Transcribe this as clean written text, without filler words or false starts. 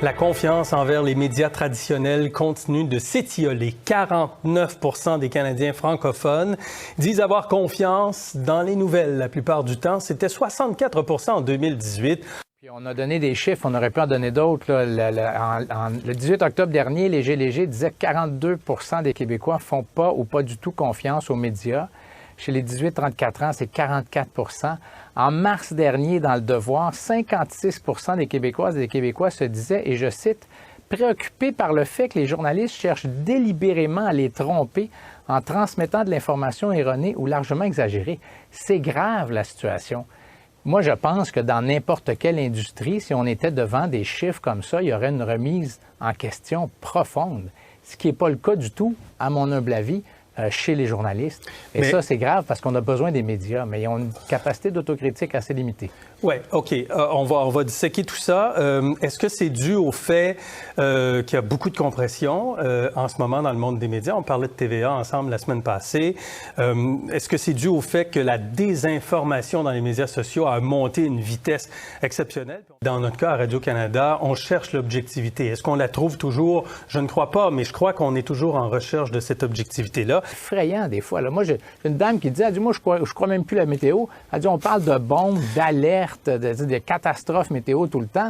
La confiance envers les médias traditionnels continue de s'étioler. 49% des Canadiens francophones disent avoir confiance dans les nouvelles. La plupart du temps, c'était 64% en 2018. Puis on a donné des chiffres, on aurait pu en donner d'autres. Le 18 octobre dernier, Léger disait que 42% des Québécois font pas ou pas du tout confiance aux médias. Chez les 18-34 ans, c'est 44%. En mars dernier, dans Le Devoir, 56% des Québécoises et des Québécois se disaient, et je cite, « préoccupés par le fait que les journalistes cherchent délibérément à les tromper en transmettant de l'information erronée ou largement exagérée. » C'est grave, la situation. Moi, je pense que dans n'importe quelle industrie, si on était devant des chiffres comme ça, il y aurait une remise en question profonde. Ce qui n'est pas le cas du tout, à mon humble avis, chez les journalistes. Et ça, c'est grave parce qu'on a besoin des médias, mais ils ont une capacité d'autocritique assez limitée. Oui, OK. On va disséquer tout ça. Est-ce que c'est dû au fait qu'il y a beaucoup de compression en ce moment dans le monde des médias? On parlait de TVA ensemble la semaine passée. Est-ce que c'est dû au fait que la désinformation dans les médias sociaux a monté une vitesse exceptionnelle? Dans notre cas, à Radio-Canada, on cherche l'objectivité. Est-ce qu'on la trouve toujours? Je ne crois pas, mais je crois qu'on est toujours en recherche de cette objectivité-là. Effrayant, des fois. Là, moi, j'ai une dame qui dit, elle dit, moi, je crois même plus la météo. Elle dit, on parle de bombes, d'alertes, de catastrophes météo tout le temps.